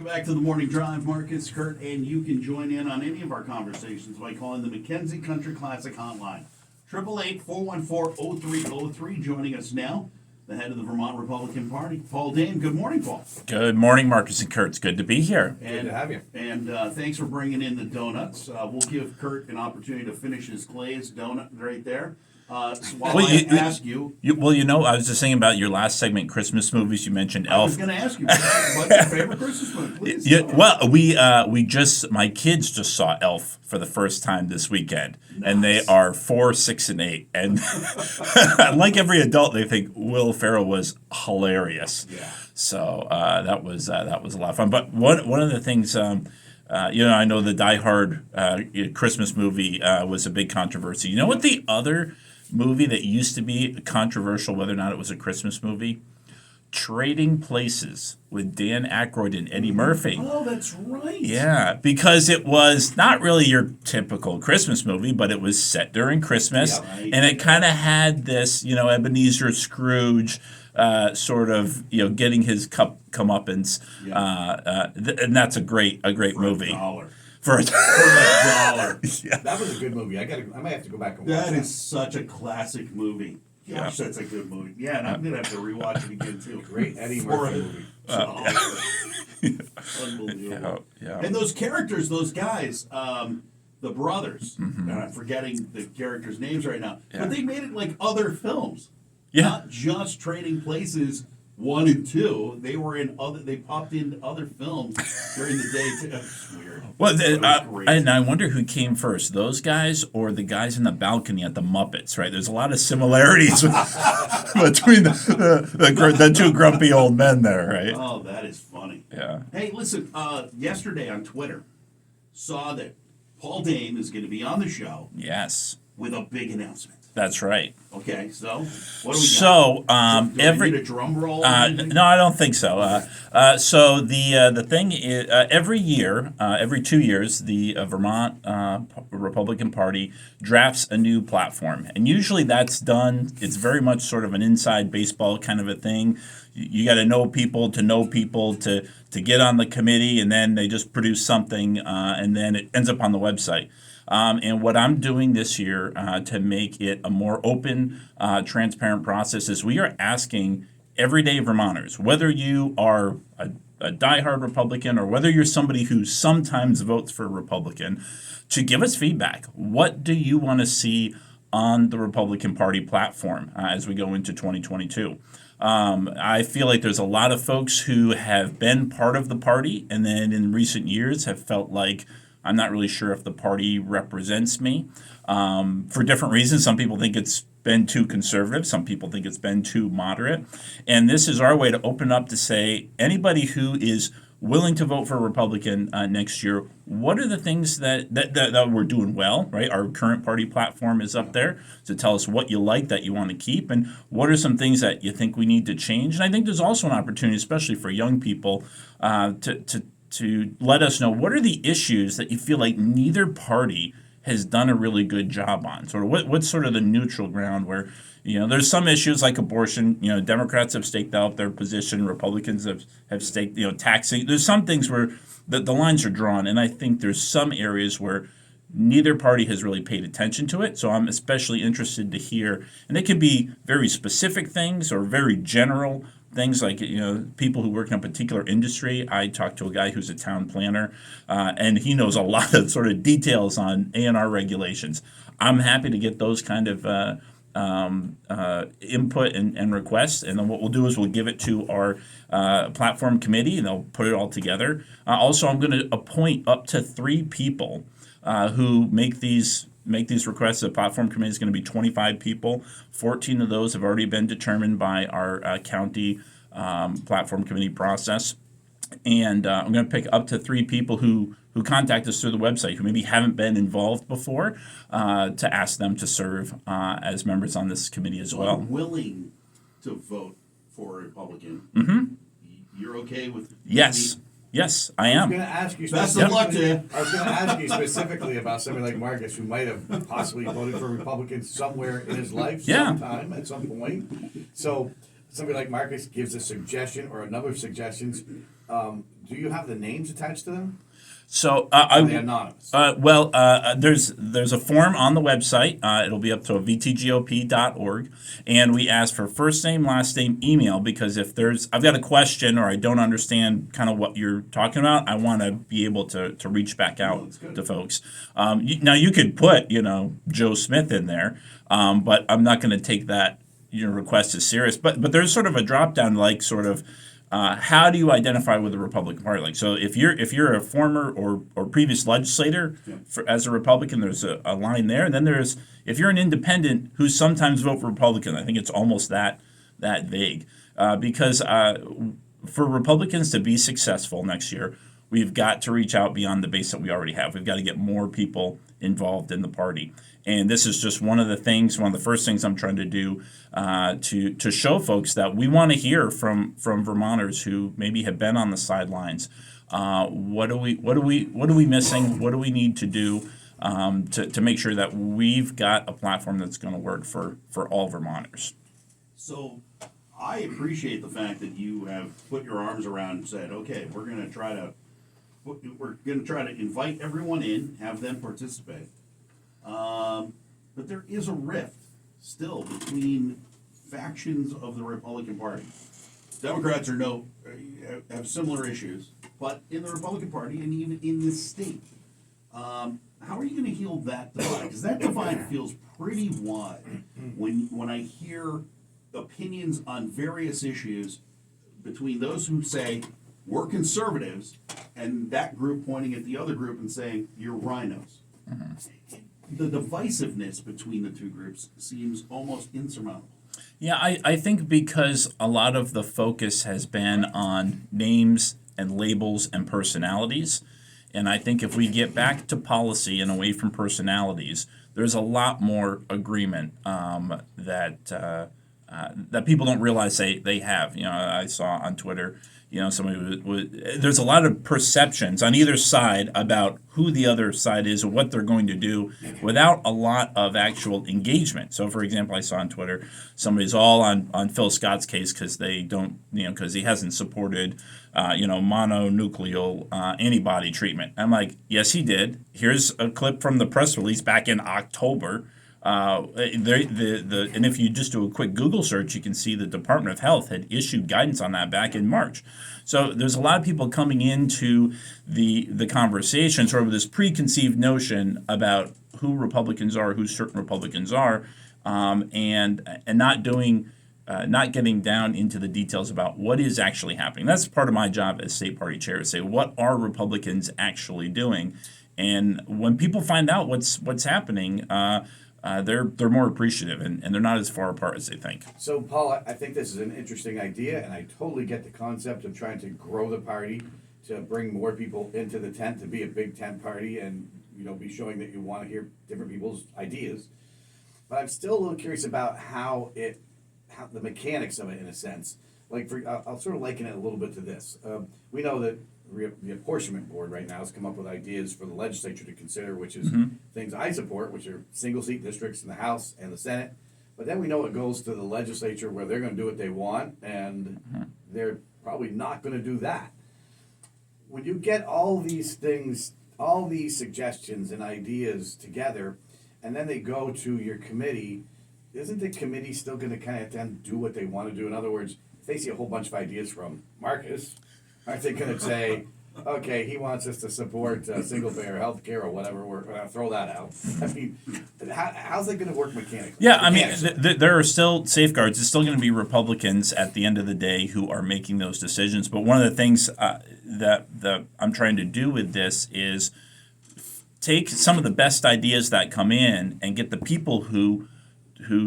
back to the Morning Drive. Marcus, Kurt, and you can join in on any of our conversations by calling the McKenzie Country Classic Hotline. 888-414-0303. Joining us now, the head of the Vermont Republican Party, Paul Dame. Good morning, Paul. Good morning, Marcus and Kurt. It's good to be here. Good to have you. And thanks for bringing in the donuts. We'll give Kurt an opportunity to finish his glazed donut right there. I was just thinking about your last segment, Christmas movies. You mentioned Elf. I was going to ask you, what's your favorite Christmas movie? Please. My kids just saw Elf for the first time this weekend, and they are 4, 6, and 8. And like every adult, they think Will Ferrell was hilarious. Yeah. So that was a lot of fun. But one of the things. I know the Die Hard Christmas movie was a big controversy. You know what the other movie that used to be controversial, whether or not it was a Christmas movie? Trading Places with Dan Aykroyd and Eddie Murphy. Oh, that's right. Yeah, because it was not really your typical Christmas movie, but it was set during Christmas, and it kind of had this, Ebenezer Scrooge sort of, getting his comeuppance, and that's a great movie. For a dollar. Yeah. That was a good movie. I might have to go back and watch that. That is such a classic movie. Gosh, that's a good movie. Yeah, and I'm going to have to rewatch it again, too. Great Eddie Murphy movie. Unbelievable. Yeah. And those characters, those guys, the brothers, and I'm forgetting the characters' names right now, but they made it like other films. Yeah. Not just Trading Places 1 and 2. They popped into other films during the day, too. It's weird. Well, and I wonder who came first, those guys or the guys in the balcony at the Muppets, right? There's a lot of similarities between the two grumpy old men there, right? Oh, that is funny. Yeah. Hey, listen, yesterday on Twitter, saw that Paul Dame is going to be on the show. Yes. With a big announcement. That's right. Okay, so what do we got? Do we need a drum roll? No, I don't think so. So the thing is, every year, every 2 years, the Vermont Republican Party drafts a new platform, and usually that's done. It's very much sort of an inside baseball kind of a thing. You got to know people to get on the committee, and then they just produce something, and then it ends up on the website. And what I'm doing this year to make it a more open, transparent process is we are asking everyday Vermonters, whether you are a diehard Republican or whether you're somebody who sometimes votes for a Republican, to give us feedback. What do you want to see on the Republican Party platform as we go into 2022? I feel like there's a lot of folks who have been part of the party and then in recent years have felt like, I'm not really sure if the party represents me for different reasons. Some people think it's been too conservative. Some people think it's been too moderate. And this is our way to open up to say, anybody who is willing to vote for a Republican next year, what are the things that we're doing well, right? Our current party platform is up there to tell us what you like that you want to keep, and what are some things that you think we need to change. And I think there's also an opportunity, especially for young people, to let us know what are the issues that you feel like neither party has done a really good job on. Sort of what's sort of the neutral ground where, there's some issues like abortion, Democrats have staked out their position, Republicans have staked, taxing. There's some things where the lines are drawn, and I think there's some areas where neither party has really paid attention to it. So I'm especially interested to hear, and it can be very specific things or very general things like, people who work in a particular industry. I talked to a guy who's a town planner, and he knows a lot of sort of details on A&R regulations. I'm happy to get those kind of input and requests, and then what we'll do is we'll give it to our platform committee, and they'll put it all together. Also, I'm going to appoint up to 3 people who make these requests. The platform committee is going to be 25 people. 14 of those have already been determined by our county platform committee process. And I'm going to pick up to 3 people who contact us through the website, who maybe haven't been involved before, to ask them to serve as members on this committee as well. I'm willing to vote for a Republican. Mm-hmm. You're okay with Yes. Yes, I am. I was going to ask you Best of luck to you. I was going to ask you specifically about somebody like Marcus, who might have possibly voted for Republicans somewhere in his life, sometime, at some point. So somebody like Marcus gives a suggestion or a number of suggestions. Do you have the names attached to them? So Are they anonymous? There's a form on the website. It'll be up to vtgop.org, and we ask for first name, last name, email, because if I've got a question or I don't understand kind of what you're talking about, I want to be able to reach back out to folks. Now you could put Joe Smith in there, but I'm not going to take that request as serious. But there's sort of a drop down like sort of. How do you identify with the Republican Party? Like, so if you're a former or previous legislator as a Republican, there's a line there. And then there's if you're an independent who sometimes vote for Republican. I think it's almost that vague because for Republicans to be successful next year, we've got to reach out beyond the base that we already have. We've got to get more people involved in the party. And this is just one of the first things I'm trying to do to show folks that we want to hear from Vermonters who maybe have been on the sidelines. What are we missing? What do we need to do to make sure that we've got a platform that's going to work for all Vermonters? So I appreciate the fact that you have put your arms around and said, okay, we're going to try to invite everyone in, have them participate. But there is a rift still between factions of the Republican Party. Democrats have similar issues, but in the Republican Party and even in this state, how are you going to heal that divide? Because that divide feels pretty wide when I hear opinions on various issues between those who say we're conservatives and that group pointing at the other group and saying you're rhinos. Mm-hmm. The divisiveness between the two groups seems almost insurmountable. Yeah, I think because a lot of the focus has been on names and labels and personalities, and I think if we get back to policy and away from personalities, there's a lot more agreement that people don't realize they have. I saw on Twitter, somebody there's a lot of perceptions on either side about who the other side is and what they're going to do without a lot of actual engagement. So, for example, I saw on Twitter somebody's all on Phil Scott's case because they don't, because he hasn't supported, mononuclear antibody treatment. I'm like, yes, he did. Here's a clip from the press release back in October. And if you just do a quick Google search, you can see the Department of Health had issued guidance on that back in March. So there's a lot of people coming into the conversation sort of with this preconceived notion about who Republicans are, who certain Republicans are, and not getting down into the details about what is actually happening. That's part of my job as state party chair, to say what are Republicans actually doing, and when people find out what's happening. They're more appreciative and they're not as far apart as they think. So, Paul, I think this is an interesting idea, and I totally get the concept of trying to grow the party, to bring more people into the tent, to be a big tent party, and be showing that you want to hear different people's ideas. But I'm still a little curious about how the mechanics of it, in a sense. Like, I'll sort of liken it a little bit to this. We know that the apportionment board right now has come up with ideas for the legislature to consider, which is things I support, which are single seat districts in the House and the Senate. But then we know it goes to the legislature where they're going to do what they want, and they're probably not going to do that. When you get all these things, all these suggestions and ideas together, and then they go to your committee, isn't the committee still going to kind of then do what they want to do? In other words, if they see a whole bunch of ideas from Marcus, aren't they going to say, okay, he wants us to support single-payer health care or whatever, we're going to throw that out? I mean, how's that going to work mechanically? Yeah, I mean, there are still safeguards. It's still going to be Republicans at the end of the day who are making those decisions. But one of the things that I'm trying to do with this is take some of the best ideas that come in and get the people who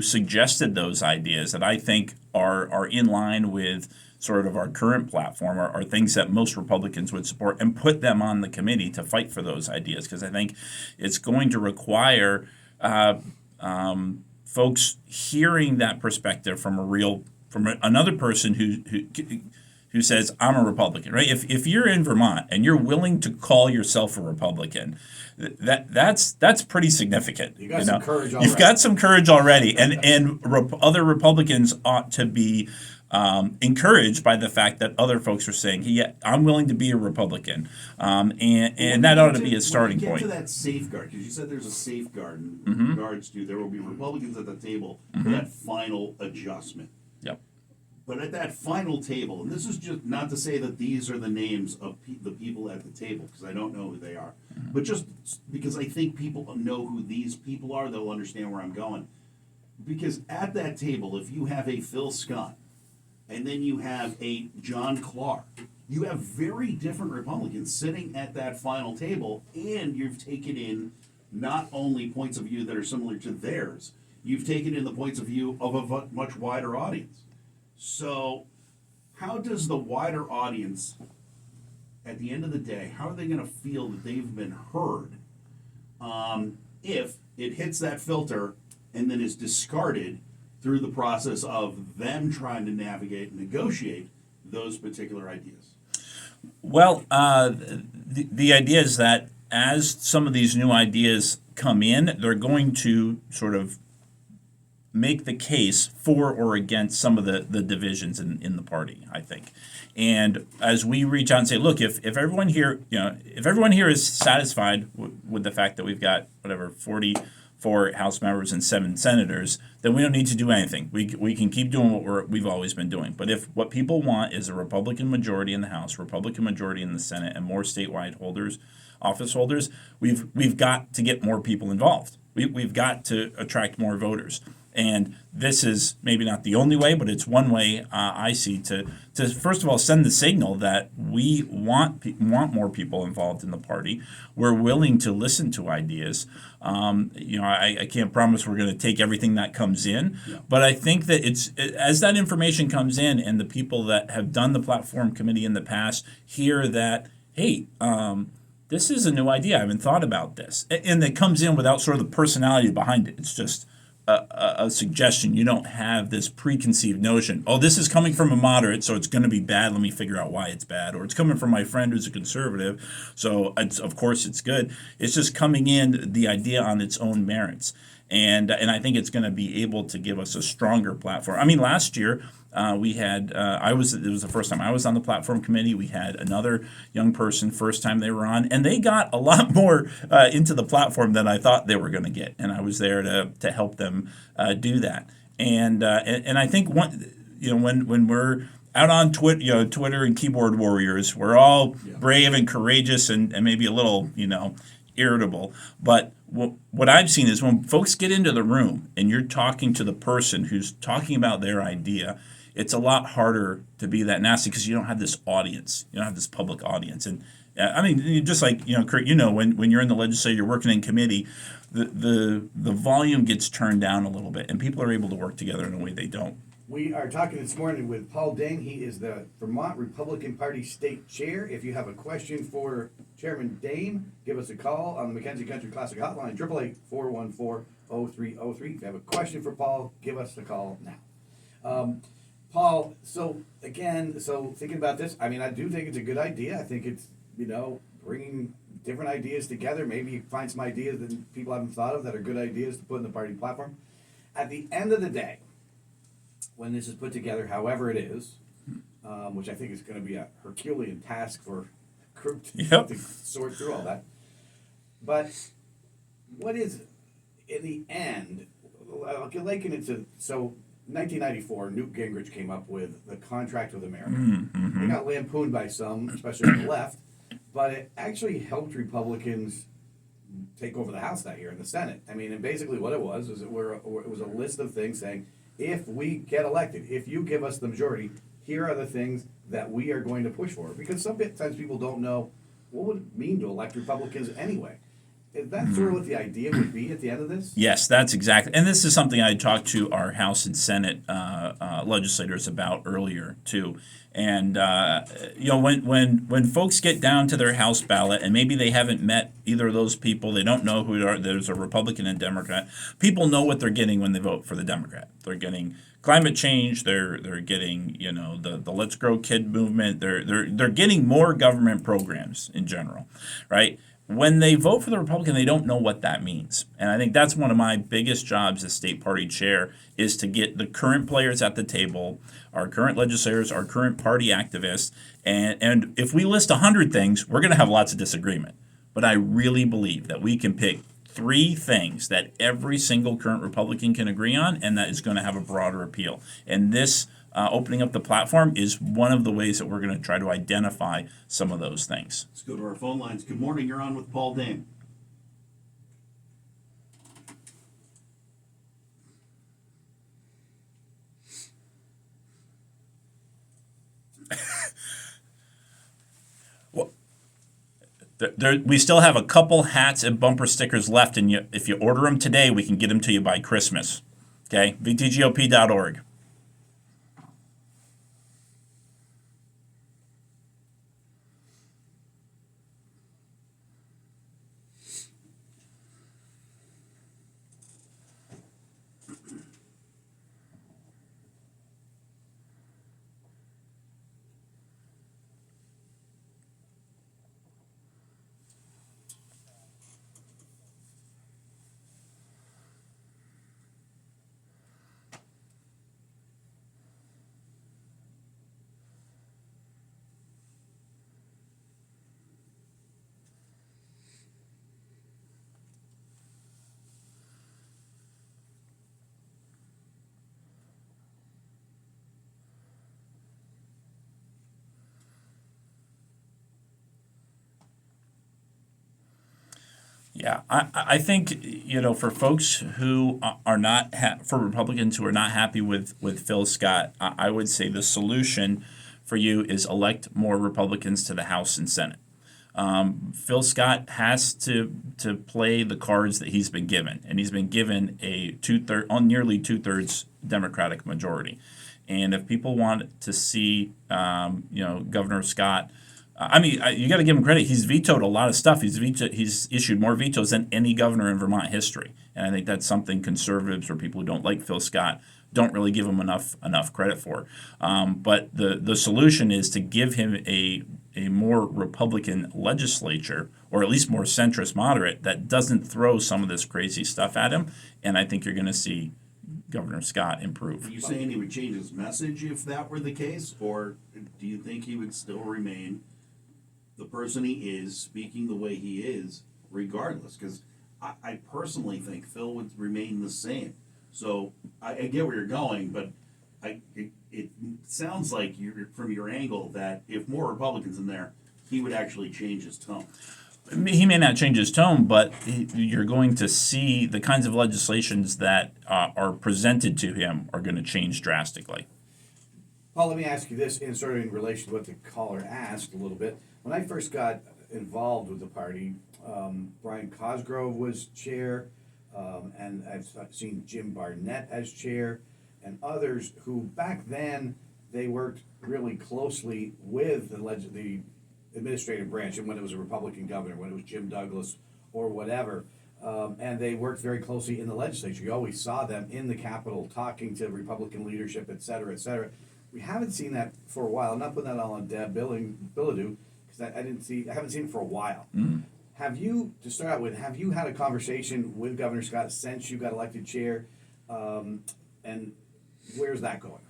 suggested those ideas that I think are in line with sort of our current platform are things that most Republicans would support, and put them on the committee to fight for those ideas, because I think it's going to require folks hearing that perspective from another person who says, I'm a Republican, right? If you're in Vermont and you're willing to call yourself a Republican, that's pretty significant. You got some courage already. You've got some courage already, and other Republicans ought to be encouraged by the fact that other folks are saying, "Yeah, I'm willing to be a Republican," and that ought to be a starting When you get point. to that safeguard, because you said there's a safeguard in Mm-hmm. regards to there will be Republicans at the table for that final adjustment. Yep. But at that final table, and this is just not to say that these are the names of the people at the table, because I don't know who they are, but just because I think people know who these people are, they'll understand where I'm going. Because at that table, if you have a Phil Scott, and then you have a John Clark, you have very different Republicans sitting at that final table, and you've taken in not only points of view that are similar to theirs, you've taken in the points of view of a much wider audience. So, how does the wider audience, at the end of the day, how are they going to feel that they've been heard if it hits that filter and then is discarded through the process of them trying to navigate and negotiate those particular ideas? Well, the idea is that as some of these new ideas come in, they're going to sort of make the case for or against some of the divisions in the party, I think. And as we reach out and say, look, if everyone here, if everyone here is satisfied with the fact that we've got whatever 44 House members and 7 senators, then we don't need to do anything. We can keep doing what we've always been doing. But if what people want is a Republican majority in the House, Republican majority in the Senate, and more statewide office holders, we've got to get more people involved. We've got to attract more voters. And this is maybe not the only way, but it's one way I see to first of all send the signal that we want more people involved in the party. We're willing to listen to ideas. I can't promise we're going to take everything that comes in, but I think that as that information comes in and the people that have done the platform committee in the past hear that, hey, this is a new idea. I haven't thought about this, and it comes in without sort of the personality behind it. It's just a suggestion. You don't have this preconceived notion, oh, this is coming from a moderate, so it's going to be bad. Let me figure out why it's bad. Or it's coming from my friend who's a conservative, so of course it's good. It's just coming in the idea on its own merits. And I think it's going to be able to give us a stronger platform. I mean, last year we had it was the first time I was on the platform committee. We had another young person, first time they were on, and they got a lot more into the platform than I thought they were going to get. And I was there to help them do that. And I think when we're out on Twitter and keyboard warriors, we're all brave and courageous and maybe a little irritable, but what I've seen is when folks get into the room and you're talking to the person who's talking about their idea, it's a lot harder to be that nasty because you don't have this audience, you don't have this public audience. And I mean, just like Kurt, when you're in the legislature, you're working in committee, the volume gets turned down a little bit, and people are able to work together in a way they don't. We are talking this morning with Paul Dame. He is the Vermont Republican Party State Chair. If you have a question for Chairman Dame, give us a call on the Mackenzie Country Classic Hotline, 888-414-0303. If you have a question for Paul, give us the call now. Paul, so thinking about this, I mean, I do think it's a good idea. I think it's, bringing different ideas together. Maybe you find some ideas that people haven't thought of that are good ideas to put in the party platform. At the end of the day, when this is put together, however it is, which I think is going to be a Herculean task for a group to sort through all that. But what is, in the end, I'll liken it to, 1994, Newt Gingrich came up with the Contract with America. Mm-hmm. It got lampooned by some, especially on the left, but it actually helped Republicans take over the House that year and the Senate. I mean, and basically what it was it was a list of things saying, if we get elected, if you give us the majority, here are the things that we are going to push for. Because sometimes people don't know what would it mean to elect Republicans anyway. Is that sort of what the idea would be at the end of this? Yes, that's exactly. And this is something I talked to our House and Senate legislators about earlier too. And when folks get down to their House ballot and maybe they haven't met either of those people, they don't know who there's a Republican and Democrat. People know what they're getting when they vote for the Democrat. They're getting climate change. They're getting the Let's Grow Kid movement. They're getting more government programs in general, right? when they vote for the Republican, they don't know what that means. And I think that's one of my biggest jobs as state party chair is to get the current players at the table, our current legislators, our current party activists. And if we list 100 things, we're going to have lots of disagreement. But I really believe that we can pick 3 things that every single current Republican can agree on, and that is going to have a broader appeal. And this opening up the platform is one of the ways that we're going to try to identify some of those things. Let's go to our phone lines. Good morning, you're on with Paul Dame. We still have a couple hats and bumper stickers left, and if you order them today, we can get them to you by Christmas. Okay, VTGOP.org. Yeah, I think, for folks who are not for Republicans who are not happy with Phil Scott, I would say the solution for you is elect more Republicans to the House and Senate. Phil Scott has to play the cards that he's been given, and he's been given a nearly 2/3 Democratic majority. And if people want to see, Governor Scott. You got to give him credit. He's vetoed a lot of stuff. He's issued more vetoes than any governor in Vermont history, and I think that's something conservatives or people who don't like Phil Scott don't really give him enough credit for. But the solution is to give him a more Republican legislature, or at least more centrist moderate, that doesn't throw some of this crazy stuff at him. And I think you're going to see Governor Scott improve. Are you saying he would change his message if that were the case, or do you think he would still remain the person he is, speaking the way he is, regardless? Because I personally think Phil would remain the same. So I get where you're going, but it sounds like from your angle that if more Republicans in there, he would actually change his tone. He may not change his tone, but you're going to see the kinds of legislations that are presented to him are going to change drastically. Paul, let me ask you this, in sort of in relation to what the caller asked a little bit. When I first got involved with the party, Brian Cosgrove was chair, and I've seen Jim Barnett as chair, and others who back then they worked really closely with the administrative branch, and when it was a Republican governor, when it was Jim Douglas or whatever, and they worked very closely in the legislature. You always saw them in the Capitol talking to Republican leadership, et cetera, et cetera. We haven't seen that for a while. I'm not putting that all on Deb Bilodeau, because I haven't seen it for a while. Mm-hmm. Have you had a conversation with Governor Scott since you got elected chair, and where's that going?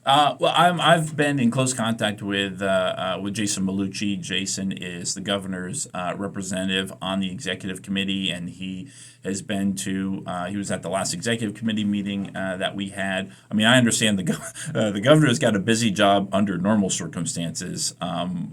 Well, I've been in close contact with Jason Malucci. Jason is the governor's representative on the executive committee, and he has been to. He was at the last executive committee meeting that we had. I mean, I understand the governor's got a busy job under normal circumstances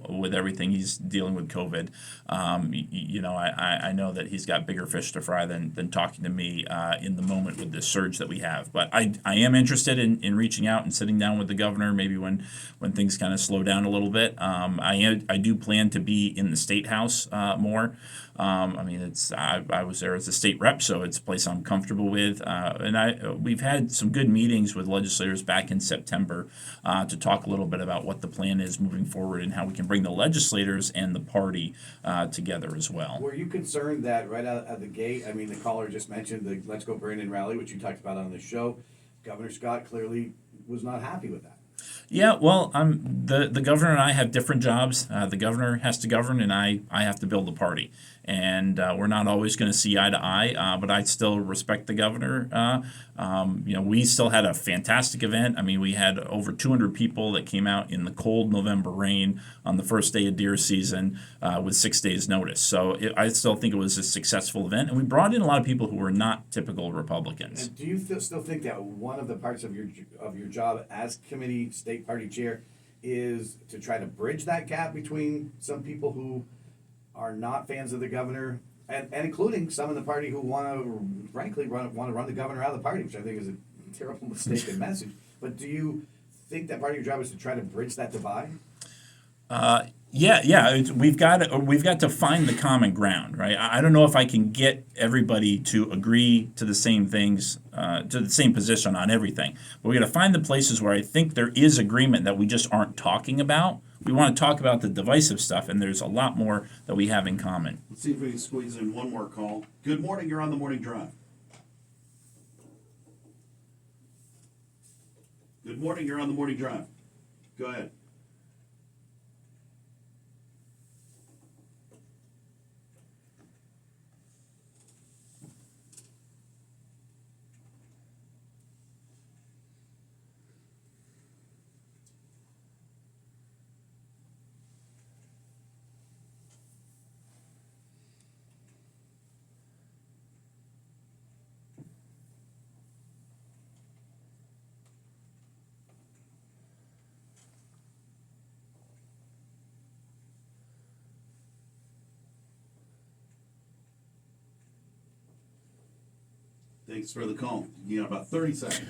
with everything he's dealing with COVID. I know that he's got bigger fish to fry than talking to me in the moment with this surge that we have. But I am interested in reaching out and sitting down with the governor, maybe when things kind of slow down a little bit. I do plan to be in the state house more. I was there as a state rep, so it's a place I'm comfortable with. We've had some good meetings with legislators back in September to talk a little bit about what the plan is moving forward and how we can bring the legislators and the party together as well. Were you concerned that right out of the gate, I mean, the caller just mentioned the Let's Go Brandon rally, which you talked about on the show. Governor Scott clearly was not happy with that. Yeah, well, the governor and I have different jobs. The governor has to govern, and I have to build the party. And we're not always going to see eye to eye, but I still respect the governor. We still had a fantastic event. I mean, we had over 200 people that came out in the cold November rain on the first day of deer season with 6 days' notice. So I still think it was a successful event, and we brought in a lot of people who were not typical Republicans. And do you still think that one of the parts of your job as committee state party chair is to try to bridge that gap between some people who are not fans of the governor, and including some in the party who want to, frankly, want to run the governor out of the party, which I think is a terrible mistaken message. But do you think that part of your job is to try to bridge that divide? Yeah. We've got to find the common ground, right? I don't know if I can get everybody to agree to the same things, to the same position on everything. But we got to find the places where I think there is agreement that we just aren't talking about. We want to talk about the divisive stuff, and there's a lot more that we have in common. Let's see if we can squeeze in one more call. Good morning, you're on the morning drive. Good morning, you're on the morning drive. Go ahead. Thanks for the call. You got about 30 seconds.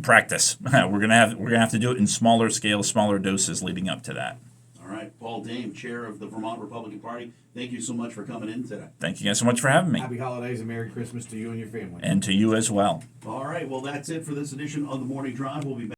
Practice. We're gonna have to do it in smaller scale, smaller doses leading up to that. All right, Paul Dame, chair of the Vermont Republican Party. Thank you so much for coming in today. Thank you guys so much for having me, Happy holidays and Merry Christmas to you and your family. and to you as well. All right, well, that's it for this edition of the Morning Drive. We'll be back.